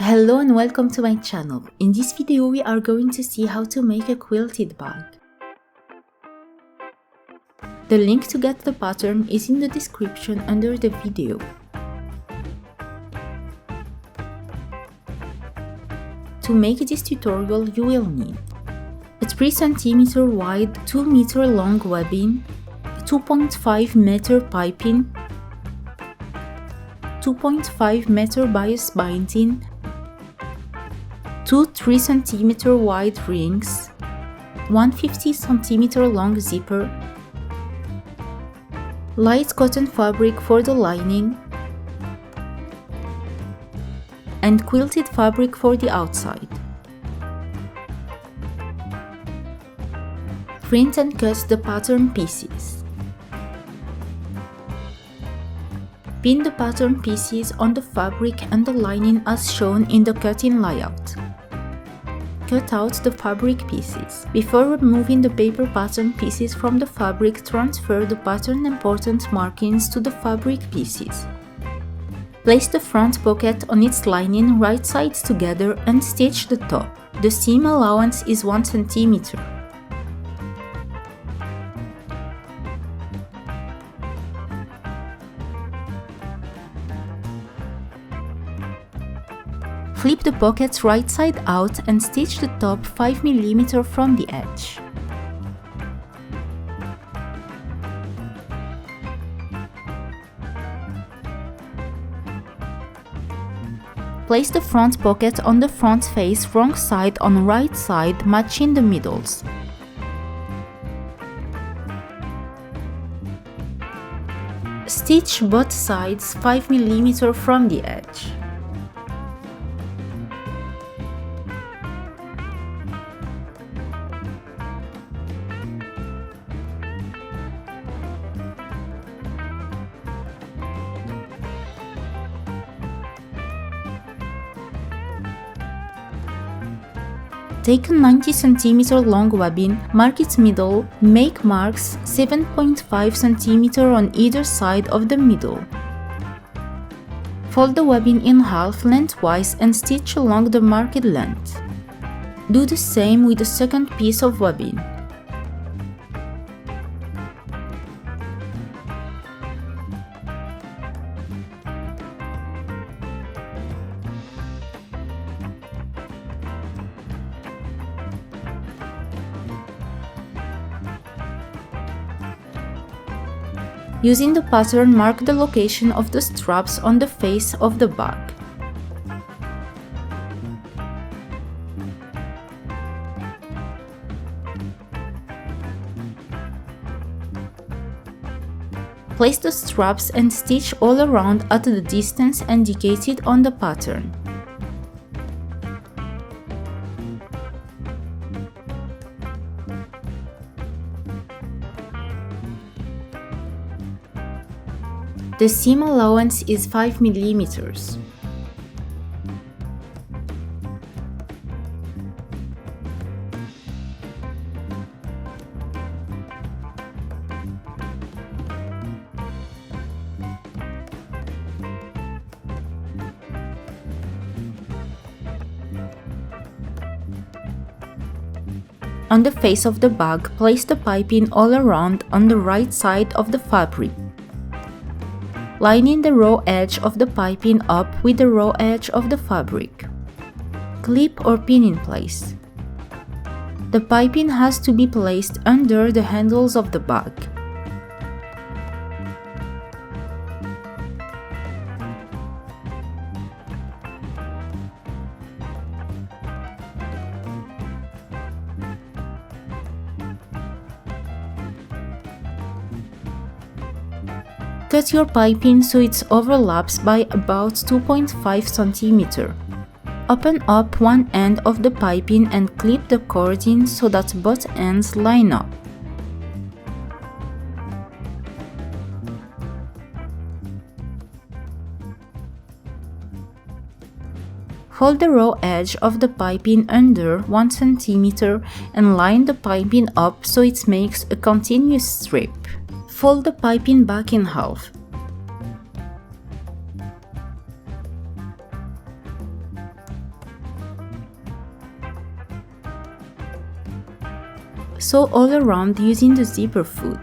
Hello and welcome to my channel. In this video we are going to see how to make a quilted bag. The link to get the pattern is in the description under the video. To make this tutorial you will need a 3 cm wide, 2 meter long webbing, a 2.5 meter piping, 2.5 meter bias binding, 2 3 cm wide rings, 1 50 cm long zipper, light cotton fabric for the lining, and quilted fabric for the outside. Print and cut the pattern pieces. Pin the pattern pieces on the fabric and the lining as shown in the cutting layout. Cut out the fabric pieces. Before removing the paper pattern pieces from the fabric, transfer the pattern important markings to the fabric pieces. Place the front pocket on its lining right sides together and stitch the top. The seam allowance is 1 cm. Flip the pockets right side out and stitch the top 5 mm from the edge. Place the front pocket on the front face wrong side on right side, matching the middles. Stitch both sides 5 mm from the edge. Take a 90 cm long webbing, mark its middle, make marks 7.5 cm on either side of the middle. Fold the webbing in half lengthwise and stitch along the marked length. Do the same with the second piece of webbing. Using the pattern, mark the location of the straps on the face of the bag. Place the straps and stitch all around at the distance indicated on the pattern. The seam allowance is 5 mm. On the face of the bag, place the piping all around on the right side of the fabric, lining the raw edge of the piping up with the raw edge of the fabric. Clip or pin in place. The piping has to be placed under the handles of the bag. Cut your piping so it overlaps by about 2.5 cm. Open up one end of the piping and clip the cording so that both ends line up. Fold the raw edge of the piping under 1 cm and line the piping up so it makes a continuous strip. Fold the piping back in half. Sew all around using the zipper foot.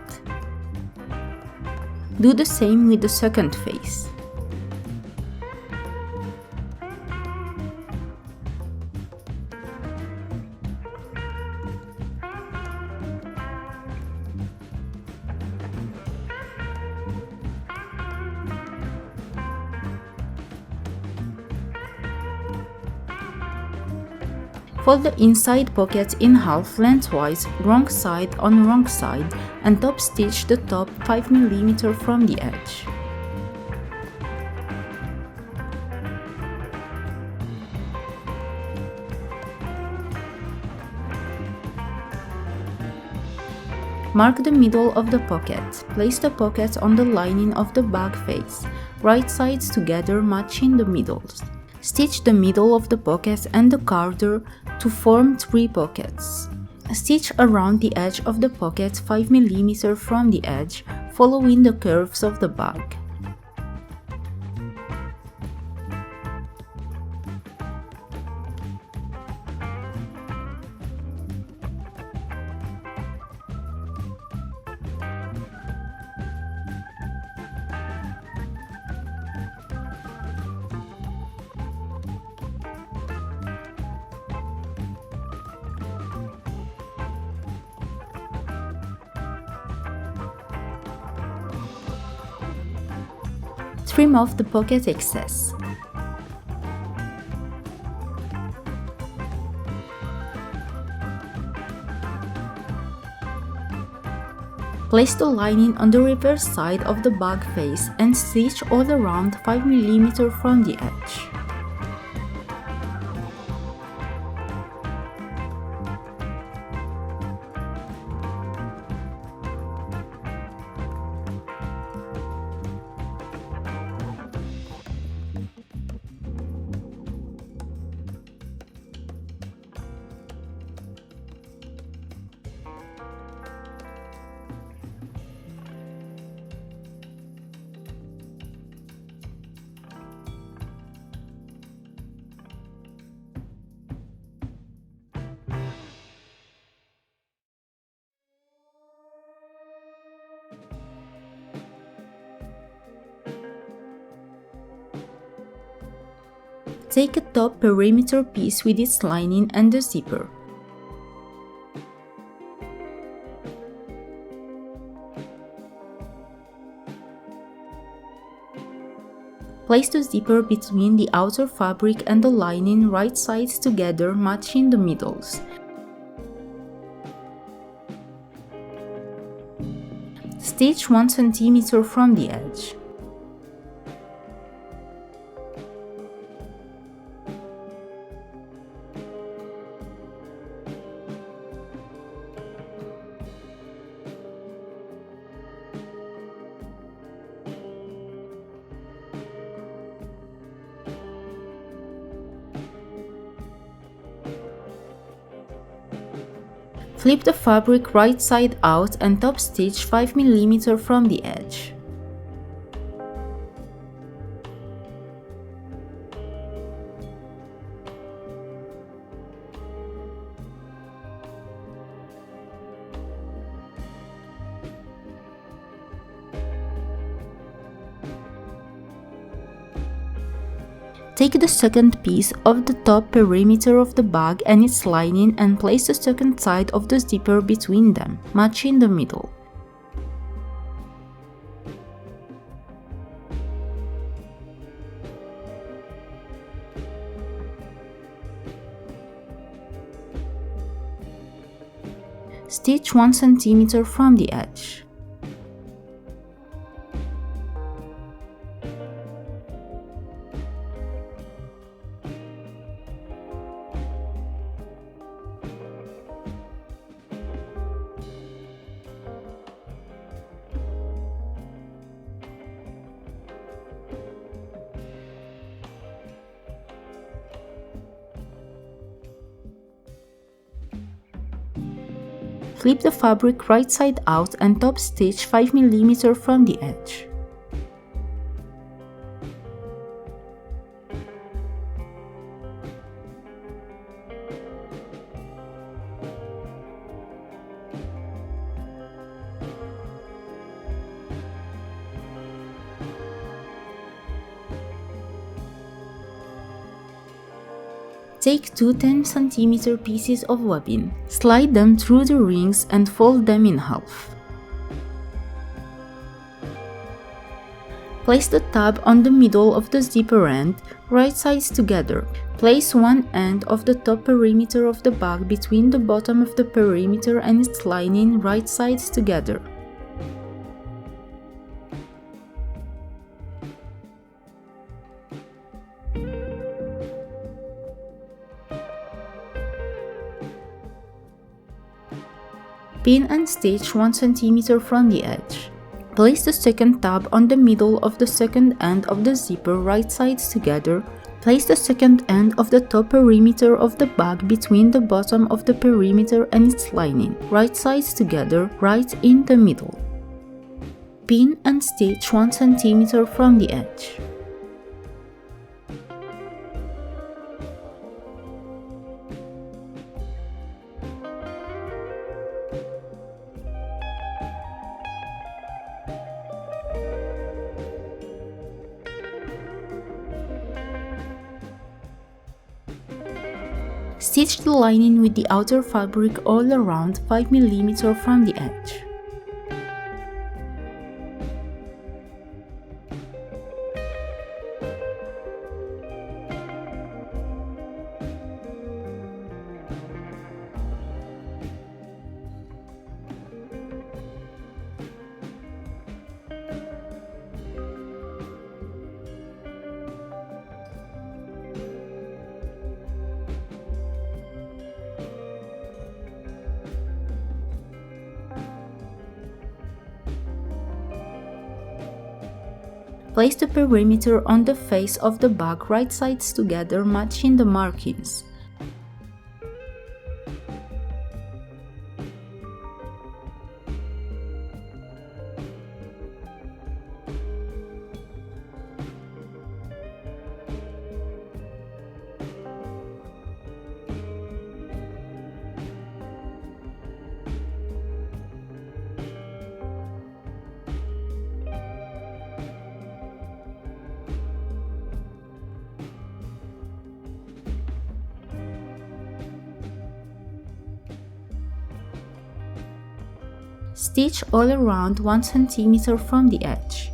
Do the same with the second face. Fold the inside pocket in half lengthwise, wrong side on wrong side, and top stitch the top 5 mm from the edge. Mark the middle of the pocket. Place the pocket on the lining of the bag face, right sides together matching the middles. Stitch the middle of the pocket and the corner to form 3 pockets. Stitch around the edge of the pocket 5 mm from the edge, following the curves of the bag. Trim off the pocket excess. Place the lining on the reverse side of the bag face and stitch all around 5 mm from the edge. Take a top perimeter piece with its lining and the zipper. Place the zipper between the outer fabric and the lining right sides together, matching the middles. Stitch 1 cm from the edge. Flip the fabric right side out and top stitch 5 mm from the edge. Take the second piece of the top perimeter of the bag and its lining and place the second side of the zipper between them, matching the middle. Stitch 1 cm from the edge. Flip the fabric right side out and top stitch 5 mm from the edge. Take two 10 cm pieces of webbing, slide them through the rings and fold them in half. Place the tab on the middle of the zipper end, right sides together. Place one end of the top perimeter of the bag between the bottom of the perimeter and its lining, right sides together. Pin and stitch 1 cm from the edge. Place the second tab on the middle of the second end of the zipper, right sides together. Place the second end of the top perimeter of the bag between the bottom of the perimeter and its lining, right sides together, right in the middle. Pin and stitch 1 cm from the edge. Stitch the lining with the outer fabric all around 5 mm from the edge. Place the perimeter on the face of the bag, right sides together, matching the markings. Stitch all around 1 cm from the edge.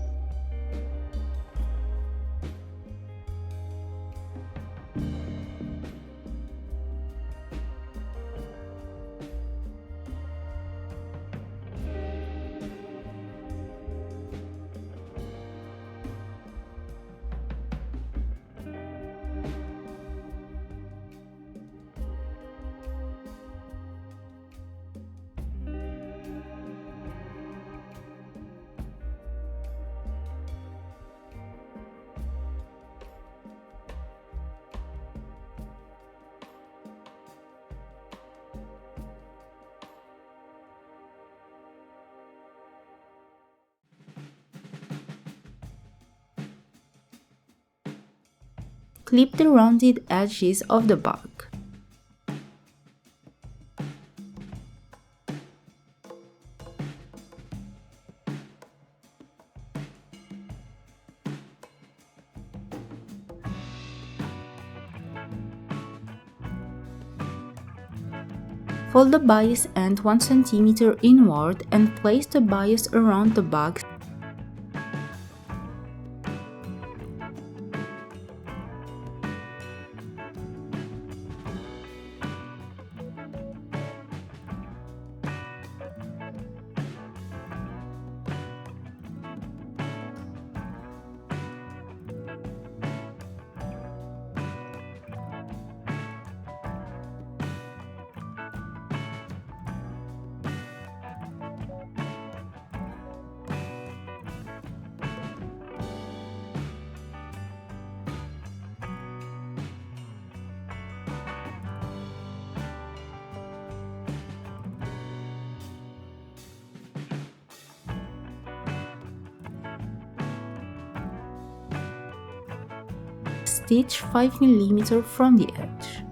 Clip the rounded edges of the bag. Fold the bias end 1 cm inward and place the bias around the bag. Stitch 5 mm from the edge.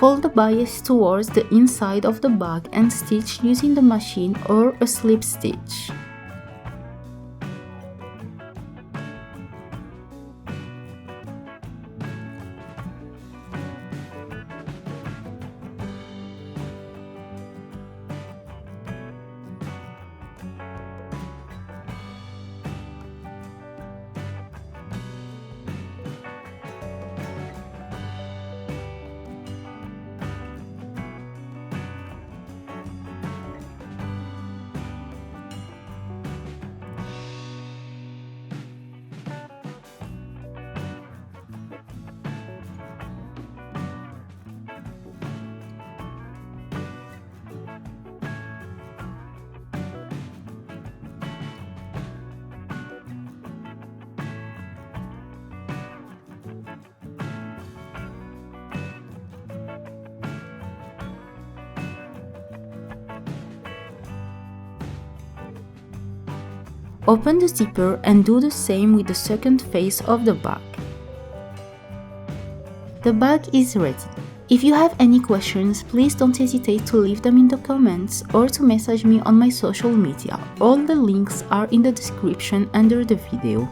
Fold the bias towards the inside of the bag and stitch using the machine or a slip stitch. Open the zipper and do the same with the second face of the bag. The bag is ready. If you have any questions, please don't hesitate to leave them in the comments or to message me on my social media. All the links are in the description under the video.